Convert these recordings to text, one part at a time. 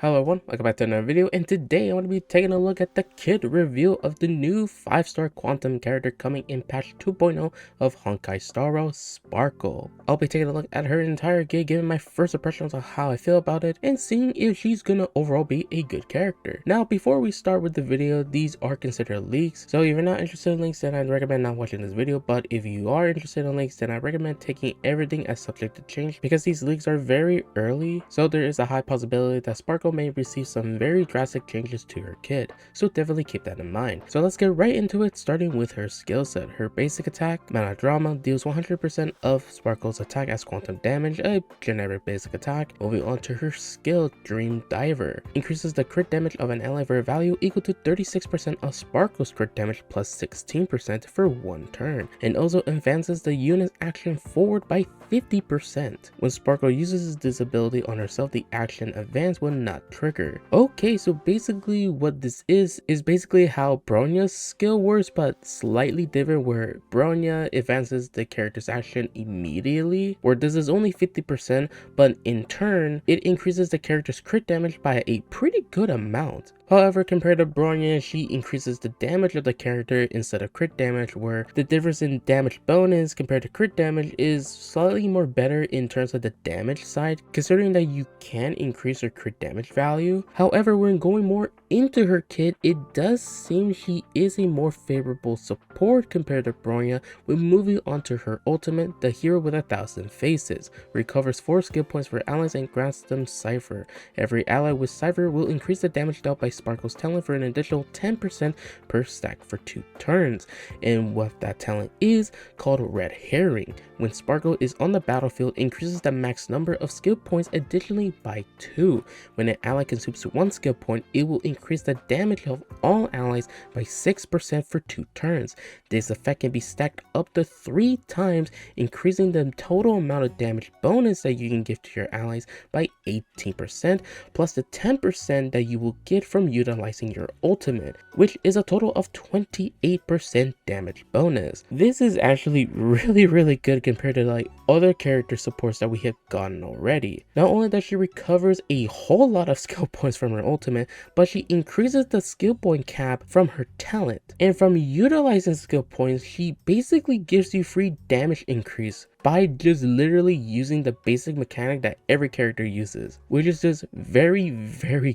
Hello everyone, welcome back to another video, and today I want to be taking a look at the kit reveal of the new 5-star quantum character coming in patch 2.0 of Honkai Star Rail SPARKLE. I'll be taking a look at her entire kit, giving my first impressions of how I feel about it, and seeing if she's gonna overall be a good character. Now, before we start with the video, these are considered leaks, so if you're not interested in links, then I'd recommend not watching this video, but if you are interested in links, then I recommend taking everything as subject to change, because these leaks are very early, so there is a high possibility that SPARKLE may receive some very drastic changes to her kit, so definitely keep that in mind. So let's get right into it, starting with her skill set. Her basic attack, Drama, deals 100% of SPARKLE's attack as quantum damage, a generic basic attack. Moving on to her skill, Dream Diver, increases the crit damage of an ally for a value equal to 36% of SPARKLE's crit damage plus 16% for one turn, and also advances the unit's action forward by 50%. When SPARKLE uses this ability on herself, the action advance will not trigger. Okay, so basically what this is basically how Bronya's skill works, but slightly different, where Bronya advances the character's action immediately, where this is only 50%, but in turn, it increases the character's crit damage by a pretty good amount. However, compared to Bronya, she increases the damage of the character instead of crit damage, where the difference in damage bonus compared to crit damage is slightly more better in terms of the damage side, considering that you can increase her crit damage value. However, when going more into her kit, it does seem she is a more favorable support compared to Bronya. When moving on to her ultimate, the Hero with 1,000 Faces, recovers 4 skill points for allies and grants them Cypher. Every ally with Cypher will increase the damage dealt by SPARKLE's talent for an additional 10% per stack for 2 turns, and what that talent is called Red Herring. When SPARKLE is on the battlefield, increases the max number of skill points additionally by 2. When an ally consumes 1 skill point, it will increase the damage of all allies by 6% for 2 turns. This effect can be stacked up to 3 times, increasing the total amount of damage bonus that you can give to your allies by 18%, plus the 10% that you will get from utilizing your ultimate, which is a total of 28% damage bonus. This is actually really good compared to like other character supports that we have gotten already. Not only that she recovers a whole lot of skill points from her ultimate, but she increases the skill point cap from her talent. And from utilizing skill points, she basically gives you free damage increase by just literally using the basic mechanic that every character uses, which is just very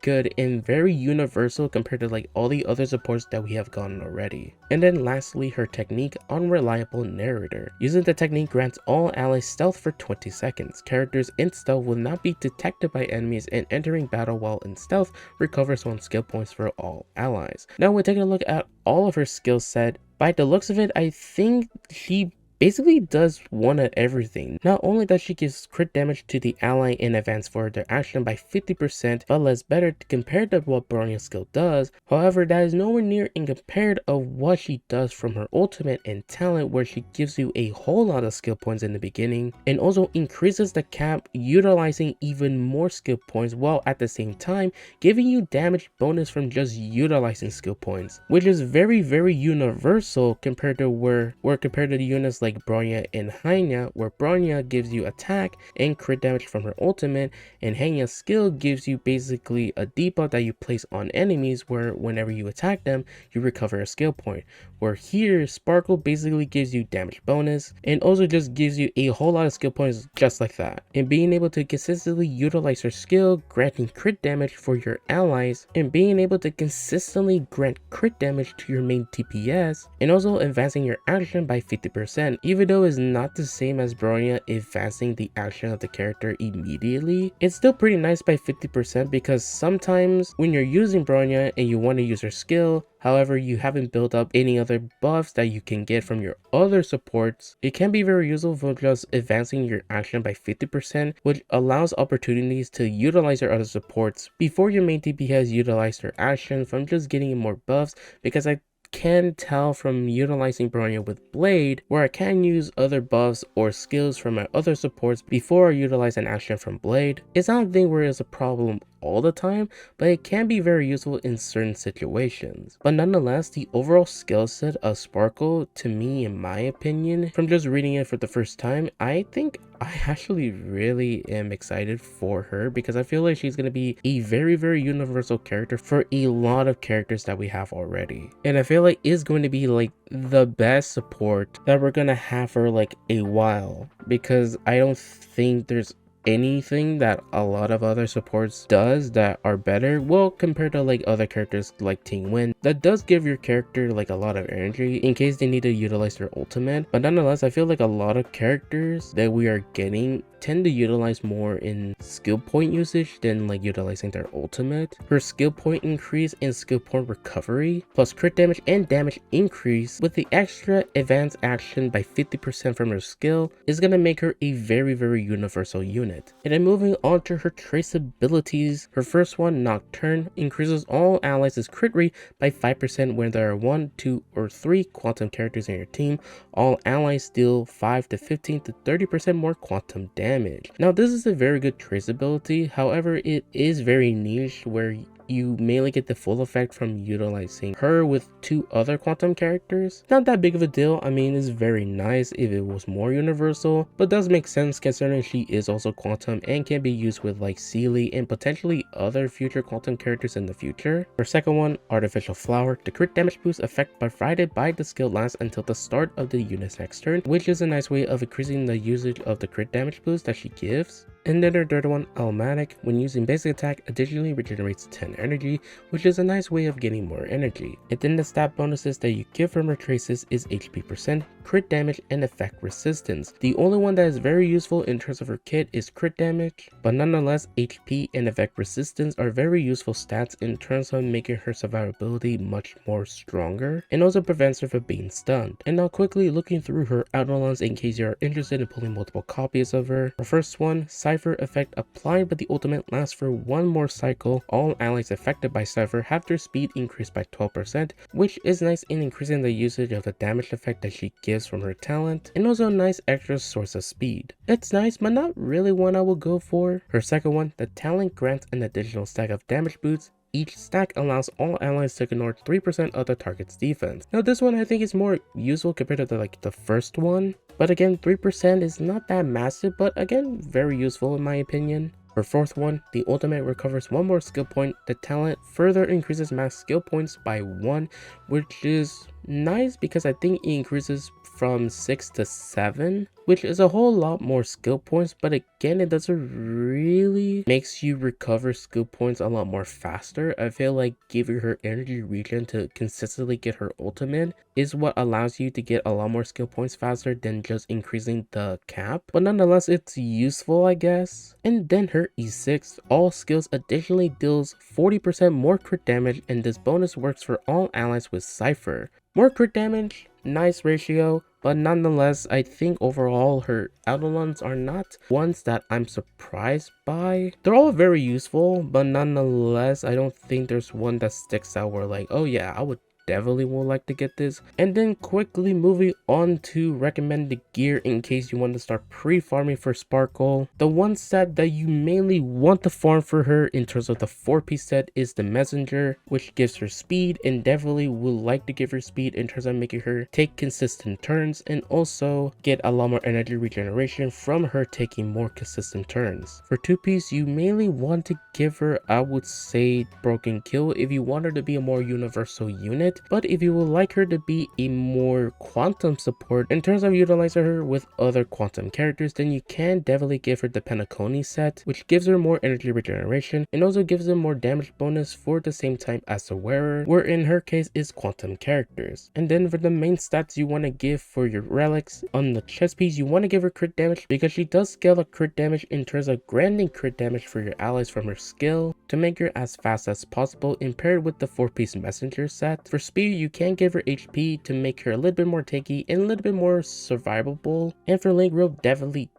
good and very universal compared to like all the other supports that we have gotten already. And then lastly, her technique, Unreliable Narrator. Using the technique grants all allies stealth for 20 seconds. Characters in stealth will not be detected by enemies, and entering battle while in stealth recovers 1 skill points for all allies. Now we're taking a look at all of her skill set. By the looks of it, I think she basically does one of everything. Not only does she gives crit damage to the ally in advance for their action by 50%, but less better compared to what Bronya's skill does. However, that is nowhere near in compared of what she does from her ultimate and talent, where she gives you a whole lot of skill points in the beginning and also increases the cap, utilizing even more skill points, while at the same time giving you damage bonus from just utilizing skill points, which is very universal compared to where compared to the units like Bronya and Hanya, where Bronya gives you attack and crit damage from her ultimate, and Hanya's skill gives you basically a debuff that you place on enemies, where whenever you attack them, you recover a skill point. Where here, SPARKLE basically gives you damage bonus and also just gives you a whole lot of skill points just like that. And being able to consistently utilize her skill, granting crit damage for your allies, and being able to consistently grant crit damage to your main DPS, and also advancing your action by 50%. Even though it's not the same as Bronya advancing the action of the character immediately, it's still pretty nice by 50%, because sometimes when you're using Bronya and you want to use her skill, however you haven't built up any other buffs that you can get from your other supports, it can be very useful for just advancing your action by 50%, which allows opportunities to utilize your other supports before your main DPS utilize their action from just getting more buffs, because I can tell from utilizing Bronya with Blade, where I can use other buffs or skills from my other supports before I utilize an action from Blade. It's not a thing where it's a problem all the time, but it can be very useful in certain situations. But nonetheless, the overall skill set of Sparkle, to me, in my opinion, from just reading it for the first time, I think I actually really am excited for her, because I feel like she's going to be a very universal character for a lot of characters that we have already. And I feel like is going to be like the best support that we're going to have for like a while, because I don't think there's anything that a lot of other supports does that are better, well, compared to like other characters like Ting Wen, that does give your character like a lot of energy in case they need to utilize their ultimate. But nonetheless, I feel like a lot of characters that we are getting tend to utilize more in skill point usage than like utilizing their ultimate. Her skill point increase and skill point recovery plus crit damage and damage increase with the extra advanced action by 50% from her skill is going to make her a very universal unit. And then moving on to her trace abilities, her first one, Nocturne, increases all allies' crit rate by 5% when there are 1, 2, or 3 quantum characters in your team. All allies deal 5 to 15 to 30% more quantum damage. Now this is a very good trace ability, however it is very niche where you mainly get the full effect from utilizing her with 2 other quantum characters. Not that big of a deal, I mean it's very nice if it was more universal, but does make sense considering she is also quantum and can be used with like Sealy and potentially other future quantum characters in the future. Her second one, Artificial Flower, the crit damage boost effect provided by the skill lasts until the start of the unit's next turn, which is a nice way of increasing the usage of the crit damage boost that she gives. And then her third one, Almatic, when using basic attack, additionally regenerates 10 energy, which is a nice way of getting more energy. And then the stat bonuses that you get from her traces is HP percent, crit damage, and effect resistance. The only one that is very useful in terms of her kit is crit damage, but nonetheless HP and effect resistance are very useful stats in terms of making her survivability much more stronger, and also prevents her from being stunned. And now quickly looking through her outlines in case you are interested in pulling multiple copies of her. Her first one, Cypher effect applied but the ultimate lasts for 1 more cycle. All allies affected by Cypher have their speed increased by 12%, which is nice in increasing the usage of the damage effect that she gives from her talent, and also a nice extra source of speed. It's nice, but not really one I will go for. Her second one, the talent grants an additional stack of damage boosts. Each stack allows all allies to ignore 3% of the target's defense. Now this one I think is more useful compared to the first one, but again 3% is not that massive, but again very useful in my opinion. Her fourth one, the ultimate recovers 1 more skill point. The talent further increases max skill points by 1, which is nice because I think it increases from 6 to 7, which is a whole lot more skill points, but again it doesn't really makes you recover skill points a lot more faster. I feel like giving her energy regen to consistently get her ultimate is what allows you to get a lot more skill points faster than just increasing the cap, but nonetheless it's useful I guess. And then her E6, all skills additionally deals 40% more crit damage, and this bonus works for all allies with Cypher. More crit damage, nice ratio, but nonetheless I think overall her outlines are not ones that I'm surprised by. They're all very useful, but nonetheless I don't think there's one that sticks out where like, oh yeah, I would definitely like to get this. And then quickly moving on to recommended gear in case you want to start pre-farming for Sparkle. The one set that you mainly want to farm for her in terms of the 4-piece set is the Messenger, which gives her speed and definitely will like to give her speed in terms of making her take consistent turns and also get a lot more energy regeneration from her taking more consistent turns. For 2-piece, you mainly want to give her, I would say, Broken Kill if you want her to be a more universal unit. But if you would like her to be a more quantum support in terms of utilizing her with other quantum characters, then you can definitely give her the Penacony set, which gives her more energy regeneration and also gives her more damage bonus for the same time as the wearer, where in her case is quantum characters. And then for the main stats you want to give for your relics, on the chest piece you want to give her crit damage because she does scale up crit damage in terms of granting crit damage for your allies from her skill to make her as fast as possible, and paired with the 4-piece messenger set. For speed, you can give her HP to make her a little bit more tanky and a little bit more survivable. And for link rope, definitely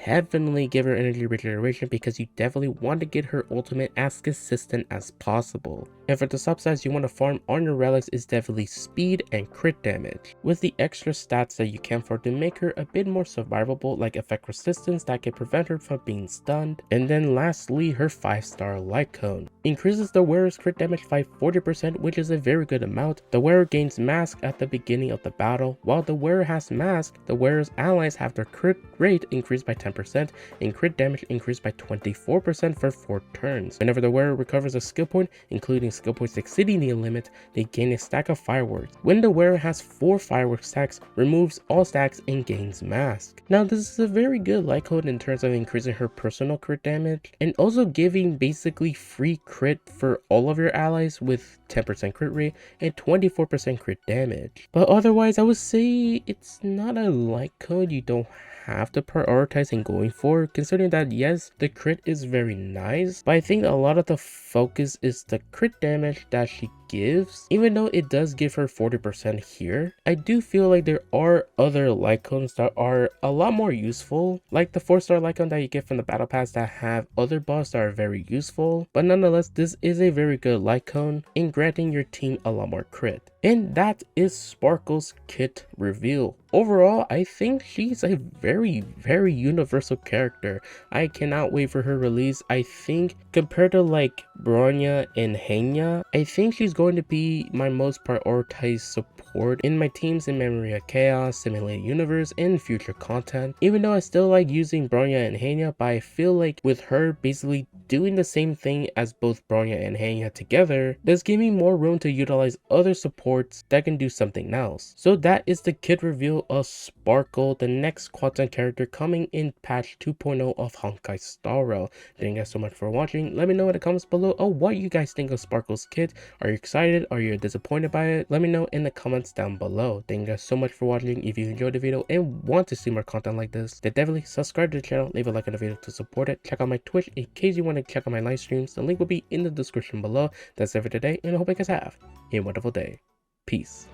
definitely give her energy regeneration because you definitely want to get her ultimate as consistent as possible. And for the substats you want to farm on your relics is definitely speed and crit damage, with the extra stats that you can for to make her a bit more survivable, like effect resistance that can prevent her from being stunned. And then lastly, her 5-star light cone increases the wearer's crit damage by 40%, which is a very good amount. The wearer gains mask at the beginning of the battle. While the wearer has mask, the wearer's allies have their crit rate increased by 10% and crit damage increased by 24% for 4 turns. Whenever the wearer recovers a skill point, including skill points exceeding the limit, they gain a stack of fireworks. When the wearer has 4 firework stacks, removes all stacks and gains mask. Now this is a very good light code in terms of increasing her personal crit damage and also giving basically free crit for all of your allies with 10% crit rate and 24% crit damage. But otherwise I would say it's not a light code you don't have to prioritize in going for, considering that yes, the crit is very nice, but I think a lot of the focus is the crit damage that she gives. Even though it does give her 40% here, I do feel like there are other light cones that are a lot more useful, like the 4-star light cone that you get from the battle pass that have other buffs that are very useful. But nonetheless, this is a very good light cone in granting your team a lot more crit. And that is Sparkle's kit reveal. Overall, I think she's a very universal character. I cannot wait for her release. I think compared to like Bronya and Henya, I think she's going to be my most prioritized support in my teams in Memory of Chaos, Simulated Universe, and future content. Even though I still like using Bronya and Henya, but I feel like with her basically doing the same thing as both Bronya and Henya together, does give me more room to utilize other supports that can do something else. So that is the kit reveal of Sparkle, the next quantum character coming in patch 2.0 of Honkai Star Rail. Thank you guys so much for watching. Let me know in the comments below what you guys think of Sparkle's kit. Are you excited? Are you disappointed by it? Let me know in the comments down below. Thank you guys so much for watching. If you enjoyed the video and want to see more content like this, then definitely subscribe to the channel, leave a like on the video to support it. Check out my Twitch in case you want to check out my live streams. The link will be in the description below. That's it for today, and I hope you guys have a wonderful day. Peace.